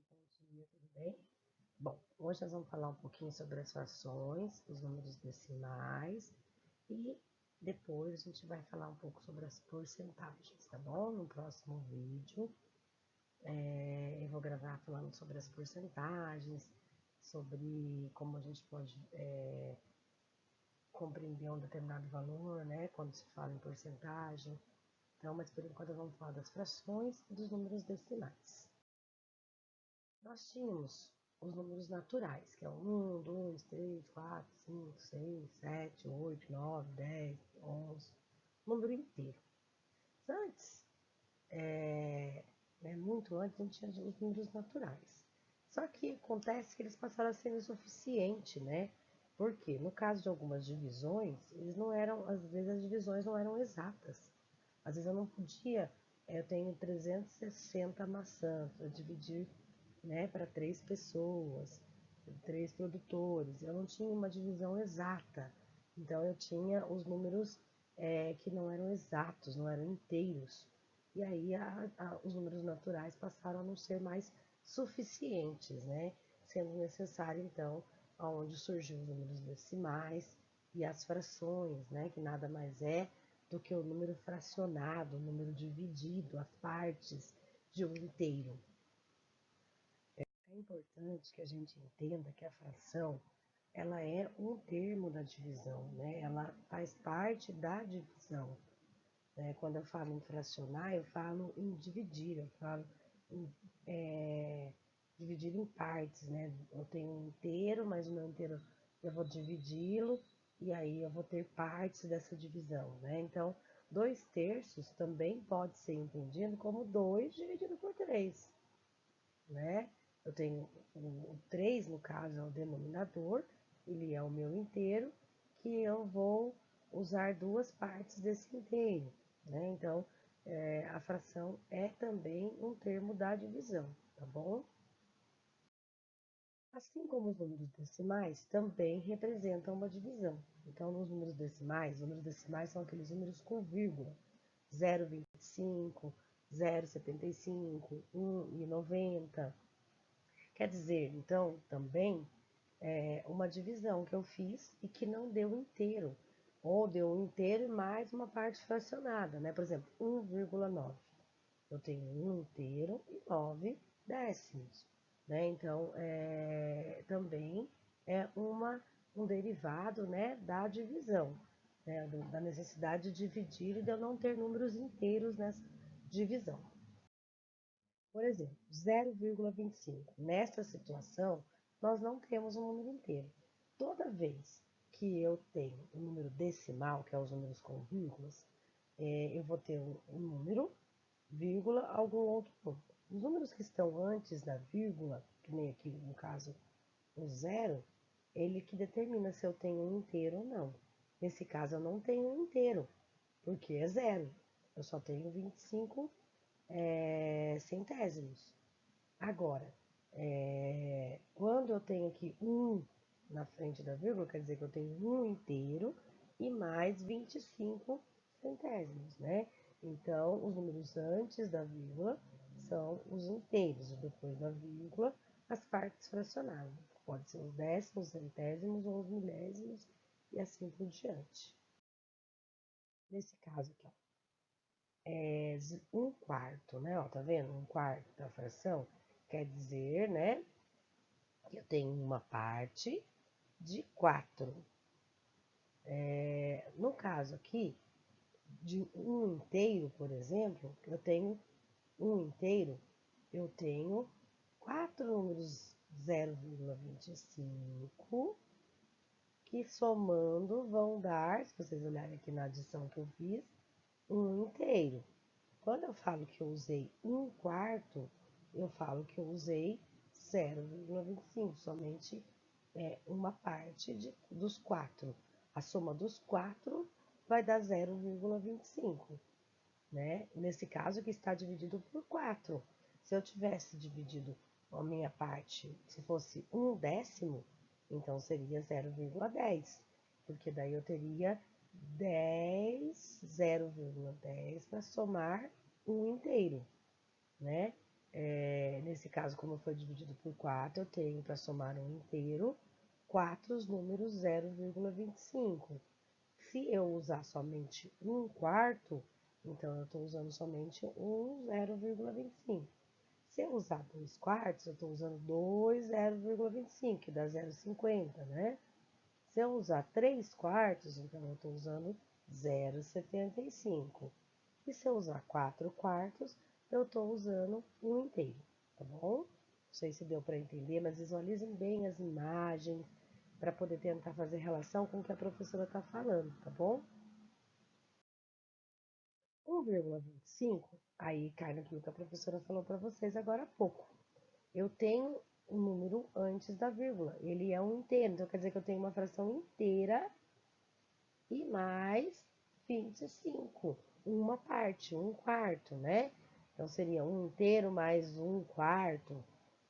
Bom dia, tudo bem? Bom, hoje nós vamos falar um pouquinho sobre as frações, os números decimais e depois a gente vai falar um pouco sobre as porcentagens, tá bom? No próximo vídeo eu vou gravar falando sobre as porcentagens, sobre como a gente pode compreender um determinado valor, né? Quando se fala em porcentagem. Então, mas por enquanto vamos falar das frações e dos números decimais. Nós tínhamos os números naturais, que é o 1, 2, 3, 4, 5, 6, 7, 8, 9, 10, 11, número inteiro. Antes, muito antes, a gente tinha os números naturais. Só que acontece que eles passaram a ser insuficientes, né? Porque no caso de algumas divisões, eles não eram, às vezes as divisões não eram exatas. Às vezes eu não podia, eu tenho 360 maçãs, eu dividir, né, para 3 pessoas, 3 produtores. Eu não tinha uma divisão exata. Então eu tinha os números que não eram exatos, não eram inteiros. E aí os números naturais passaram a não ser mais suficientes, né? Sendo necessário, então, aonde surgiu os números decimais e as frações, né? Que nada mais é do que o número fracionado, o número dividido, as partes de um inteiro. É importante que a gente entenda que a fração, ela é um termo da divisão, né? Ela faz parte da divisão. Quando eu falo em fracionar, eu falo em dividir, eu falo em dividir em partes, né? Eu tenho um inteiro, mas o meu inteiro eu vou dividi-lo e aí eu vou ter partes dessa divisão, né? Então, 2/3 também pode ser entendido como 2 dividido por 3, né? Eu tenho o 3, no caso, é o denominador, ele é o meu inteiro, que eu vou usar 2 partes desse inteiro, né? Então, a fração é também um termo da divisão, tá bom? Assim como os números decimais também representam uma divisão. Então, nos números decimais são aqueles números com vírgula, 0,25, 0,75, 1,90. Quer dizer, então, também uma divisão que eu fiz e que não deu inteiro, ou deu um inteiro e mais uma parte fracionada, né? Por exemplo, 1,9. Eu tenho 1 inteiro e 9 décimos, né? Então, também é um derivado, né, da divisão, né? Da necessidade de dividir e de eu não ter números inteiros nessa divisão. Por exemplo, 0,25. Nesta situação, nós não temos um número inteiro. Toda vez que eu tenho um número decimal, que é os números com vírgulas, eu vou ter um número, vírgula, algum outro número. Os números que estão antes da vírgula, que nem aqui no caso o zero, ele que determina se eu tenho um inteiro ou não. Nesse caso, eu não tenho um inteiro, porque é zero. Eu só tenho 25 centésimos. Agora, quando eu tenho aqui 1 na frente da vírgula, quer dizer que eu tenho 1 inteiro e mais 25 centésimos, né? Então, os números antes da vírgula são os inteiros, e depois da vírgula, as partes fracionadas. Pode ser os décimos, centésimos ou os milésimos e assim por diante. Nesse caso aqui, ó, 1/4, né? Ó, tá vendo? 1/4 da fração quer dizer, né, que eu tenho uma parte de 4. No caso aqui, de um inteiro, por exemplo, eu tenho um inteiro, eu tenho 4 números 0,25, que somando vão dar, se vocês olharem aqui na adição que eu fiz, um inteiro. Quando eu falo que eu usei 1/4, eu falo que eu usei 0,25, somente uma parte dos 4. A soma dos 4 vai dar 0,25, né? Nesse caso que está dividido por 4. Se eu tivesse dividido a minha parte, se fosse 1/10, então seria 0,10, porque daí eu teria 10, 0,10 para somar um inteiro, né? Nesse nesse caso, como foi dividido por 4, eu tenho para somar um inteiro 4 números 0,25. Se eu usar somente 1/4, então eu estou usando somente um 0,25. Se eu usar 2/4, eu estou usando 2 0,25, que dá 0,50, né? Se eu usar 3/4, então eu estou usando 0,75. E se eu usar 4/4, eu estou usando um inteiro, tá bom? Não sei se deu para entender, mas visualizem bem as imagens para poder tentar fazer relação com o que a professora está falando, tá bom? 1,25, aí cai naquilo que a professora falou para vocês agora há pouco. Eu tenho um número antes da vírgula, ele é um inteiro, então quer dizer que eu tenho uma fração inteira e mais 25, uma parte, 1/4, né? Então seria um inteiro mais 1/4,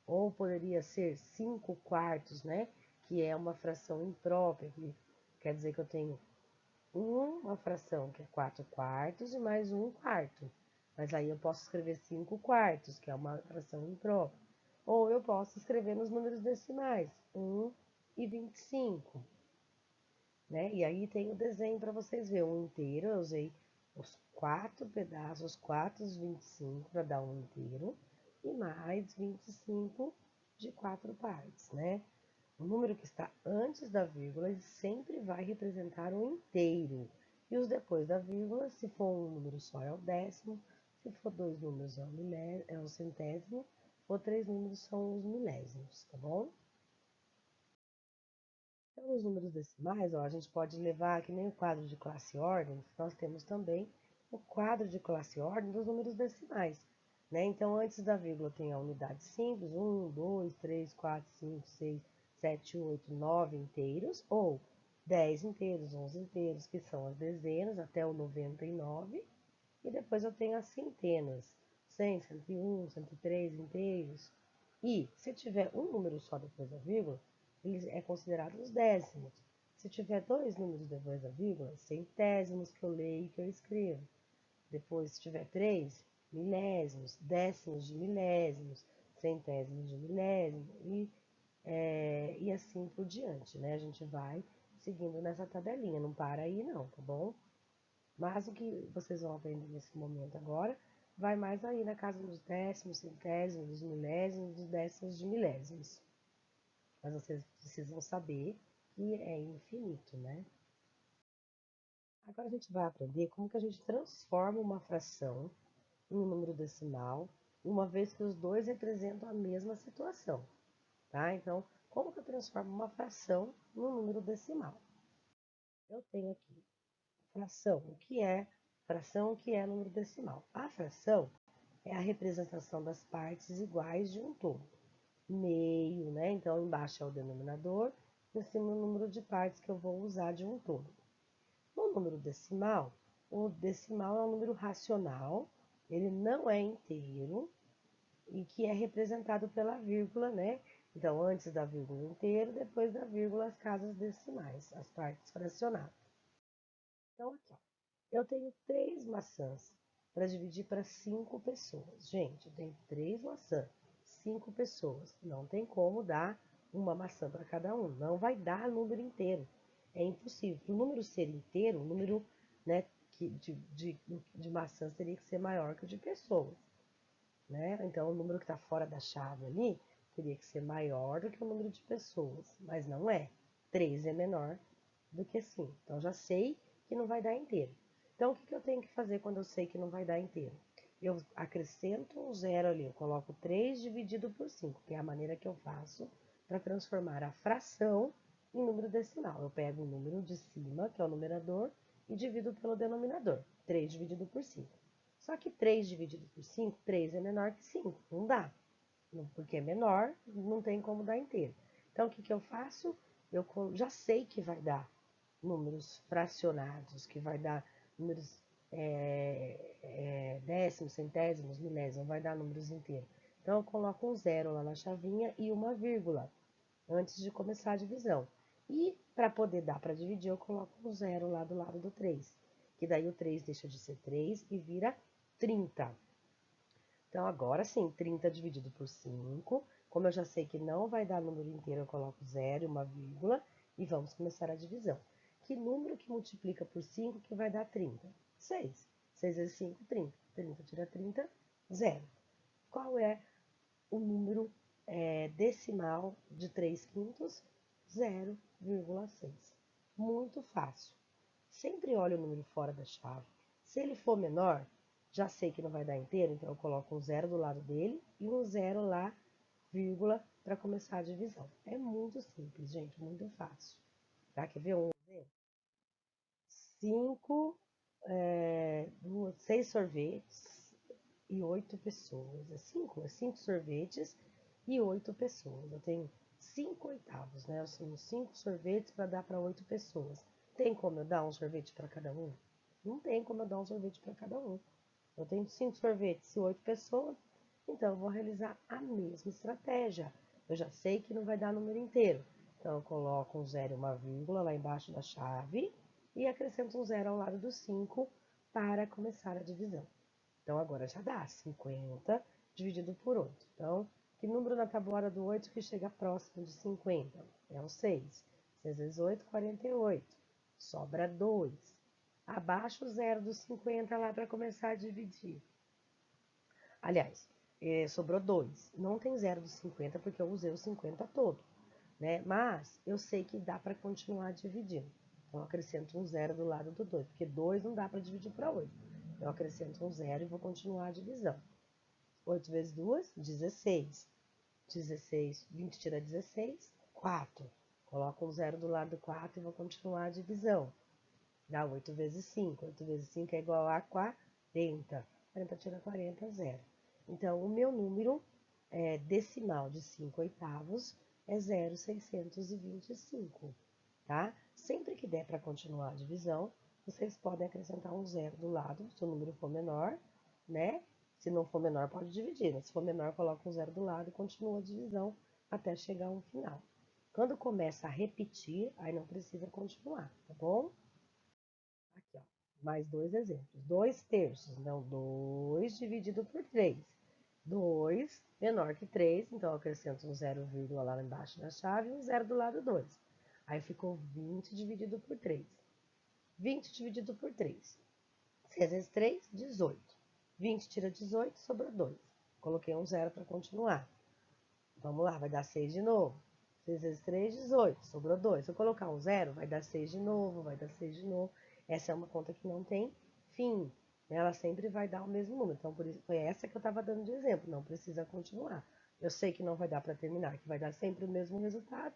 ou poderia ser 5/4, né? Que é uma fração imprópria, que quer dizer que eu tenho uma fração que é 4/4 e mais 1/4. Mas aí eu posso escrever 5/4, que é uma fração imprópria. Ou eu posso escrever nos números decimais, 1 e 25. Né? E aí tem o desenho para vocês verem, um inteiro, eu usei os 4 pedaços, 4 os 25 para dar um inteiro, e mais 25 de 4 partes, né? O número que está antes da vírgula, ele sempre vai representar um inteiro. E os depois da vírgula, se for um número só, é o décimo, se for dois números, é o centésimo, se for três números, são os milésimos, tá bom? Então, os números decimais, ó, a gente pode levar que nem o quadro de classe e ordem, nós temos também o quadro de classe e ordem dos números decimais. Né? Então, antes da vírgula tem a unidade simples, 1, 2, 3, 4, 5, 6, 7, 8, 9 inteiros, ou 10 inteiros, 11 inteiros, que são as dezenas, até o 99, e depois eu tenho as centenas, 100, 101, 103 inteiros. E se tiver um número só depois da vírgula, ele é considerado os décimos. Se tiver dois números depois da vírgula, centésimos que eu leio e que eu escrevo. Depois, se tiver três, milésimos, décimos de milésimos, centésimos de milésimo e assim por diante, né? A gente vai seguindo nessa tabelinha, não para aí não, tá bom? Mas o que vocês vão aprender nesse momento agora vai mais aí na casa dos décimos, centésimos, dos milésimos, dos décimos de milésimos. Mas vocês precisam saber que é infinito, né? Agora a gente vai aprender como que a gente transforma uma fração em um número decimal, uma vez que os dois representam a mesma situação, tá? Então, como que eu transformo uma fração num número decimal? Eu tenho aqui fração, o que é fração, o que é número decimal? A fração é a representação das partes iguais de um todo. Meio, né? Então, embaixo é o denominador, em cima o número de partes que eu vou usar de um todo. No número decimal, o decimal é um número racional, ele não é inteiro e que é representado pela vírgula, né? Então, antes da vírgula inteiro, depois da vírgula as casas decimais, as partes fracionadas. Então, aqui, ó, eu tenho 3 maçãs para dividir para 5 pessoas. Gente, eu tenho 3 maçãs, 5 pessoas. Não tem como dar uma maçã para cada um. Não vai dar número inteiro. É impossível. Para o número ser inteiro, o número, né, de maçãs teria que ser maior que o de pessoas. Né? Então, o número que está fora da chave ali teria que ser maior do que o número de pessoas. Mas não é. 3 é menor do que 5. Então, já sei que não vai dar inteiro. Então, o que eu tenho que fazer quando eu sei que não vai dar inteiro? Eu acrescento um zero ali, eu coloco 3 dividido por 5, que é a maneira que eu faço para transformar a fração em número decimal. Eu pego o número de cima, que é o numerador, e divido pelo denominador, 3 dividido por 5. Só que 3 dividido por 5, 3 é menor que 5, não dá. Porque é menor, não tem como dar inteiro. Então, o que eu faço? Eu já sei que vai dar números fracionados, que vai dar números décimos, centésimos, milésimos, vai dar números inteiros. Então, eu coloco um zero lá na chavinha e uma vírgula antes de começar a divisão. E para poder dar para dividir, eu coloco um zero lá do lado do 3, que daí o 3 deixa de ser 3 e vira 30. Então, agora sim, 30 dividido por 5. Como eu já sei que não vai dar número inteiro, eu coloco 0 e uma vírgula e vamos começar a divisão. Que número que multiplica por 5 que vai dar 30? 6. 6 vezes 5, 30. 30 tira 30, 0. Qual é o número decimal de 3 quintos? 0,6. Muito fácil. Sempre olho o número fora da chave. Se ele for menor, já sei que não vai dar inteiro, então eu coloco um 0 do lado dele e um 0 lá, vírgula, para começar a divisão. É muito simples, gente, muito fácil. Tá? Quer ver um exemplo? 6 sorvetes e 8 pessoas. É 5 sorvetes e 8 pessoas. Eu tenho 5 oitavos, né? Eu tenho 5 sorvetes para dar para 8 pessoas. Tem como eu dar um sorvete para cada um? Não tem como eu dar um sorvete para cada um. Eu tenho 5 sorvetes e 8 pessoas, então eu vou realizar a mesma estratégia. Eu já sei que não vai dar número inteiro. Então eu coloco um 0 e uma vírgula lá embaixo da chave e acrescento um 0 ao lado do 5 para começar a divisão. Então agora já dá 50 dividido por 8. Então, que número na tabuada do 8 que chega próximo de 50? É o 6. 6 vezes 8, 48. Sobra 2. Abaixo o 0 dos 50 lá para começar a dividir. Aliás, sobrou 2. Não tem 0 dos 50 porque eu usei o 50 todo, né? Mas eu sei que dá para continuar dividindo. Então, eu acrescento um 0 do lado do 2, porque 2 não dá para dividir para 8. Eu acrescento um 0 e vou continuar a divisão. 8 vezes 2, 16. 16, 20 tira 16, 4. Coloco um 0 do lado do 4 e vou continuar a divisão. Dá 8 vezes 5. 8 vezes 5 é igual a 40. 40 tira 40, 0. Então, o meu número decimal de 5 oitavos é 0,625, tá? Sempre que der para continuar a divisão, vocês podem acrescentar um 0 do lado, se o número for menor, né? Se não for menor, pode dividir, né? Se for menor, coloca um 0 do lado e continua a divisão até chegar a um final. Quando começa a repetir, aí não precisa continuar, tá bom? Aqui, ó, mais 2 exemplos. 2 terços, então 2 dividido por 3. 2 menor que 3, então eu acrescento um 0, lá embaixo da chave e um 0 do lado 2. Aí ficou 20 dividido por 3. 20 dividido por 3. 6 vezes 3, 18. 20 tira 18, sobrou 2. Coloquei um 0 para continuar. Vamos lá, vai dar 6 de novo. 6 vezes 3, 18. Sobrou 2. Se eu colocar um 0, vai dar 6 de novo, vai dar 6 de novo. Essa é uma conta que não tem fim. Ela sempre vai dar o mesmo número. Então, por isso, foi essa que eu estava dando de exemplo. Não precisa continuar. Eu sei que não vai dar para terminar, que vai dar sempre o mesmo resultado.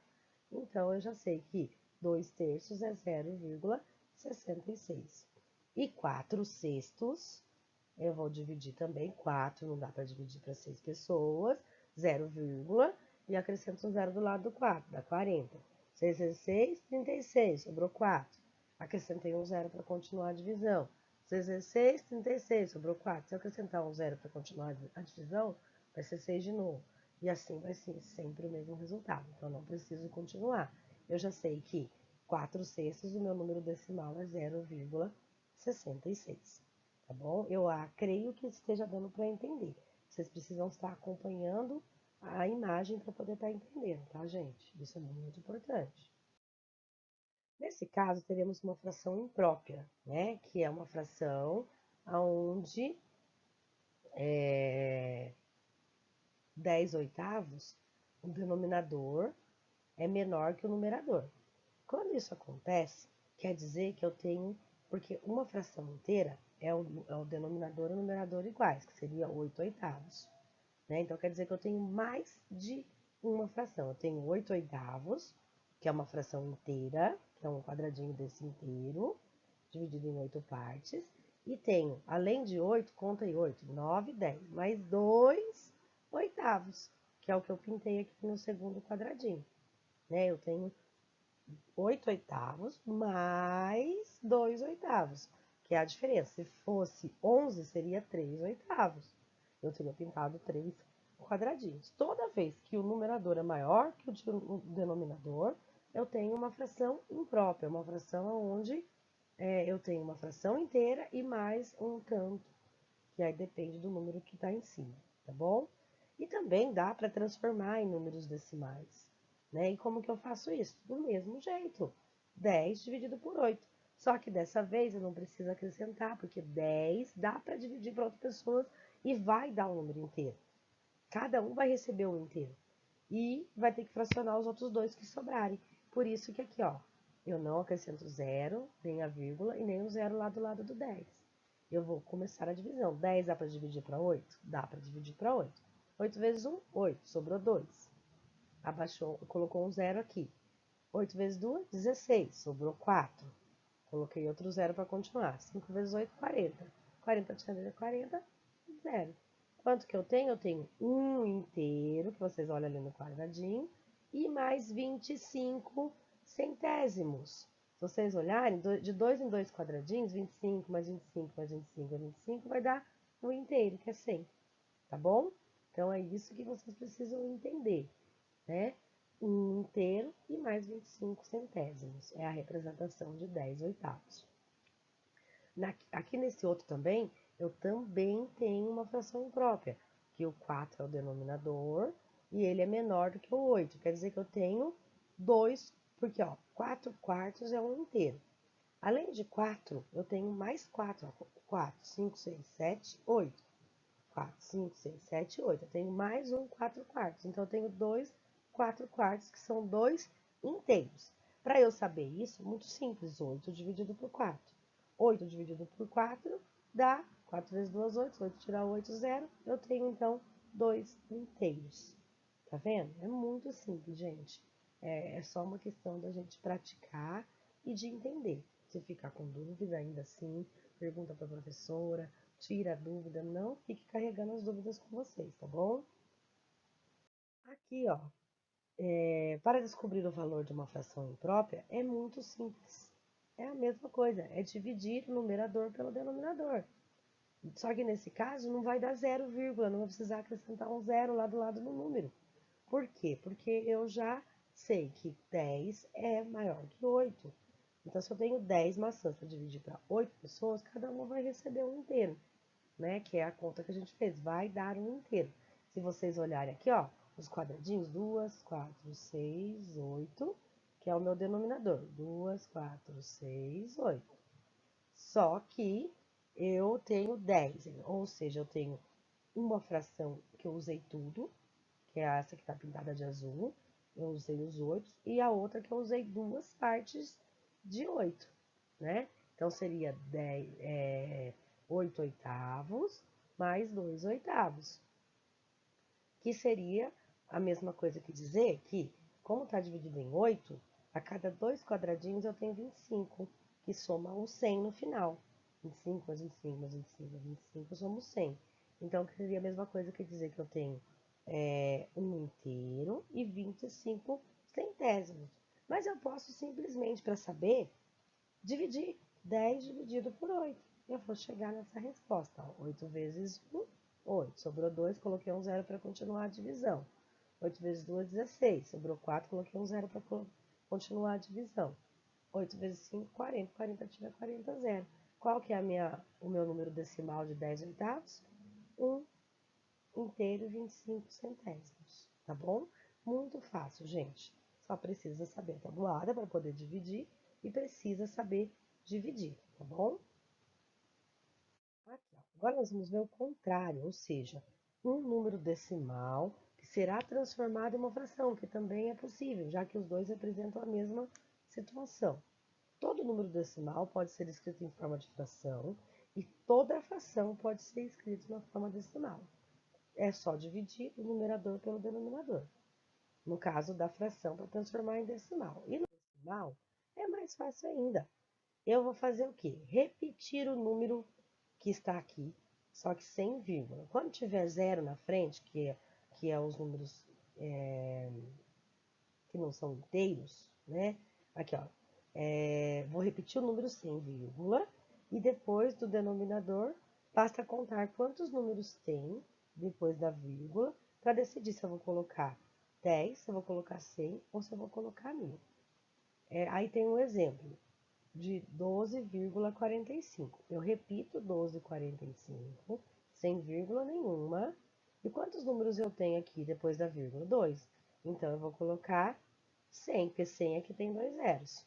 Então, eu já sei que 2 terços é 0,66. E 4 sextos, eu vou dividir também. 4 não dá para dividir para 6 pessoas. 0, e acrescento um 0 do lado do 4, dá 40. 6 vezes 6, 36, sobrou 4. Acrescentei um 0 para continuar a divisão. 6 vezes 6, 36, sobrou 4. Se eu acrescentar um 0 para continuar a divisão, vai ser 6 de novo. E assim vai ser sempre o mesmo resultado. Então, não preciso continuar. Eu já sei que 4 sextos, o meu número decimal é 0,66. Tá bom? Eu creio que esteja dando para entender. Vocês precisam estar acompanhando a imagem para poder estar entendendo, tá, gente? Isso é muito importante. Nesse caso, teremos uma fração imprópria, né? Que é uma fração onde 10 oitavos, o denominador é menor que o numerador. Quando isso acontece, quer dizer que eu tenho, porque uma fração inteira é o denominador e o numerador iguais, que seria 8 oitavos. Né? Então, quer dizer que eu tenho mais de uma fração. Eu tenho 8 oitavos, que é uma fração inteira, que é um quadradinho desse inteiro, dividido em 8 partes. E tenho, além de 8, conta aí 8, 9, 10, mais 2 oitavos, que é o que eu pintei aqui no segundo quadradinho. Né? Eu tenho 8 oitavos mais 2 oitavos, que é a diferença. Se fosse 11, seria 3 oitavos. Eu teria pintado 3 quadradinhos. Toda vez que o numerador é maior que o denominador, eu tenho uma fração imprópria, uma fração onde eu tenho uma fração inteira e mais um tanto, que aí depende do número que está em cima. tá bom? E também dá para transformar em números decimais, né? E como que eu faço isso? Do mesmo jeito, 10 dividido por 8. Só que dessa vez eu não preciso acrescentar, porque 10 dá para dividir para outras pessoas e vai dar um número inteiro. Cada um vai receber o inteiro. E vai ter que fracionar os outros dois que sobrarem. Por isso que aqui, ó, eu não acrescento zero, nem a vírgula e nem o zero lá do lado do 10. Eu vou começar a divisão. 10 dá para dividir para 8? Dá para dividir para 8. 8 vezes 1, 8. Sobrou 2. Abaixou, colocou um zero aqui. 8 vezes 2, 16. Sobrou 4. Coloquei outro zero para continuar. 5 vezes 8, 40. 40 tirando 40, zero. Quanto que eu tenho? Eu tenho um inteiro, que vocês olham ali no quadradinho, e mais 25 centésimos. Se vocês olharem, de 2 em 2 quadradinhos, 25 mais 25 mais 25 mais 25, vai dar um inteiro, que é 100, tá bom? Então, é isso que vocês precisam entender, né? Um inteiro e mais 25 centésimos. É a representação de 10 oitavos. Aqui nesse outro também, eu também tenho uma fração imprópria, que o 4 é o denominador e ele é menor do que o 8. Quer dizer que eu tenho 2, porque ó, 4 quartos é um inteiro. Além de 4, eu tenho mais 4. 4, 5, 6, 7, 8. 4, 5, 6, 7, 8. Eu tenho mais um 4 quartos. Então, eu tenho dois 4 quartos, que são dois inteiros. Para eu saber isso, muito simples. 8 dividido por 4. 8 dividido por 4 dá 4 vezes 2, 8. 8 tirar 8, 0. Eu tenho, então, dois inteiros. Tá vendo? É muito simples, gente. É só uma questão da gente praticar e de entender. Se ficar com dúvida, ainda assim, pergunta para a professora, tira a dúvida, não fique carregando as dúvidas com vocês, tá bom? Aqui, ó, para descobrir o valor de uma fração imprópria, é muito simples. É a mesma coisa, é dividir o numerador pelo denominador. Só que nesse caso não vai dar 0, não vai precisar acrescentar um zero lá do lado do número. Por quê? Porque eu já sei que 10 é maior que 8. Então, se eu tenho 10 maçãs para dividir para 8 pessoas, cada uma vai receber um inteiro, né? Que é a conta que a gente fez, vai dar um inteiro. Se vocês olharem aqui, ó, os quadradinhos, 2, 4, 6, 8, que é o meu denominador. 2, 4, 6, 8. Só que eu tenho 10, ou seja, eu tenho uma fração que eu usei tudo, que é essa que está pintada de azul, eu usei os 8, e a outra que eu usei duas partes de 8, né? Então, seria 8 oitavos mais 2 oitavos, que seria a mesma coisa que dizer que, como está dividido em 8, a cada dois quadradinhos eu tenho 25, que soma um 100 no final. 25 mais 25 mais 25 mais 25 somos 100. Então, seria a mesma coisa que dizer que eu tenho um inteiro e 25 centésimos. Mas eu posso simplesmente, para saber, dividir 10 dividido por 8. Eu vou chegar nessa resposta. Ó. 8 vezes 1, 8. Sobrou 2, coloquei um zero para continuar a divisão. 8 vezes 2, 16. Sobrou 4, coloquei um zero para continuar a divisão. 8 vezes 5, 40. 40 tira 40, zero. Qual que é o meu número decimal de 10 oitavos? 1 inteiro e 25 centésimos, tá bom? Muito fácil, gente. Só precisa saber a tabuada para poder dividir e precisa saber dividir, tá bom? Aqui, ó. Agora nós vamos ver o contrário, ou seja, um número decimal que será transformado em uma fração, que também é possível, já que os dois representam a mesma situação. Todo número decimal pode ser escrito em forma de fração e toda fração pode ser escrita na forma decimal. É só dividir o numerador pelo denominador. No caso da fração, para transformar em decimal. E no decimal, é mais fácil ainda. Eu vou fazer o quê? Repetir o número que está aqui, só que sem vírgula. Quando tiver zero na frente, que é os números que não são inteiros, né? Aqui, ó. Vou repetir o número sem vírgula e depois do denominador, basta contar quantos números tem depois da vírgula para decidir se eu vou colocar 10, se eu vou colocar 100 ou se eu vou colocar 1000. Aí tem um exemplo de 12,45. Eu repito 12,45 sem vírgula nenhuma E quantos números eu tenho aqui depois da vírgula? 2. Então, eu vou colocar 100, porque 100 aqui tem 2 zeros.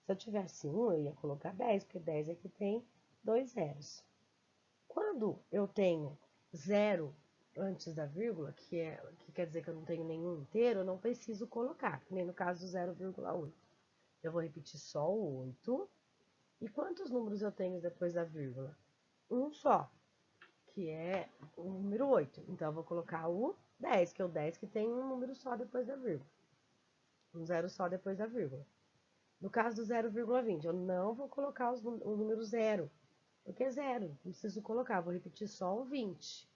Se eu tivesse 1, eu ia colocar 10, porque 10 aqui tem 2 zeros. Quando eu tenho 0 antes da vírgula, que quer dizer que eu não tenho nenhum inteiro, eu não preciso colocar, nem no caso do 0,8. Eu vou repetir só o 8. E quantos números eu tenho depois da vírgula? Um só, que é o número 8. Então, eu vou colocar o 10, que é o 10 que tem um número só depois da vírgula. Um zero só depois da vírgula. No caso do 0,20, eu não vou colocar o número 0, porque é 0, não preciso colocar, vou repetir só o 20.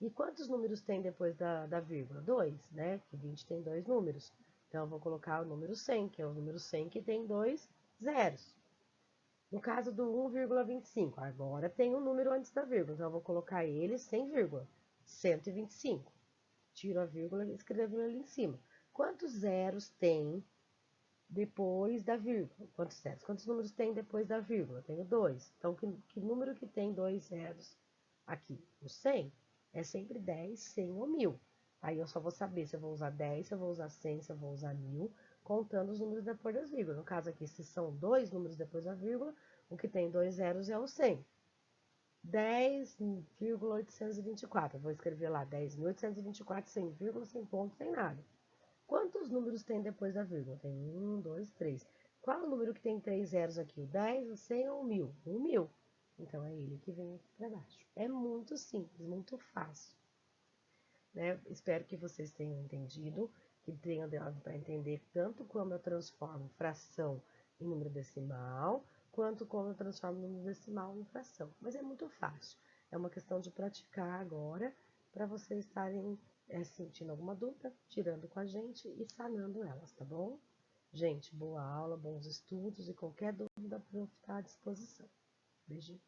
E quantos números tem depois da vírgula? 2, né? Que 20 tem 2 números. Então, eu vou colocar o número 100, que é o número 100 que tem 2 zeros. No caso do 1,25, agora tem um número antes da vírgula, então eu vou colocar ele sem vírgula, 125. Tiro a vírgula e escrevo ele em cima. Quantos zeros tem depois da vírgula? Quantos zeros? Quantos números tem depois da vírgula? Tenho 2. Então, que número que tem 2 zeros aqui? O 100 é sempre 10, 100 ou 1000. Aí eu só vou saber se eu vou usar 10, se eu vou usar 100, se eu vou usar 1000, contando os números depois das vírgulas. No caso aqui, se são 2 números depois da vírgula, o que tem 2 zeros é o 100. 10,824. Vou escrever lá 10.824, sem vírgula, sem ponto, sem nada. Quantos números tem depois da vírgula? Tem 1, 2, 3. Qual é o número que tem 3 zeros aqui? O 10, o 100 ou o 1000? O 1000. Então, é ele que vem aqui para baixo. É muito simples, muito fácil. Né? Espero que vocês tenham entendido, que tenham dado para entender tanto como eu transformo fração em número decimal, quanto como eu transformo número decimal em fração. Mas é muito fácil. É uma questão de praticar agora, para vocês estarem sentindo alguma dúvida, tirando com a gente e sanando elas, tá bom? Gente, boa aula, bons estudos e qualquer dúvida, para eu estar à disposição. Beijinho.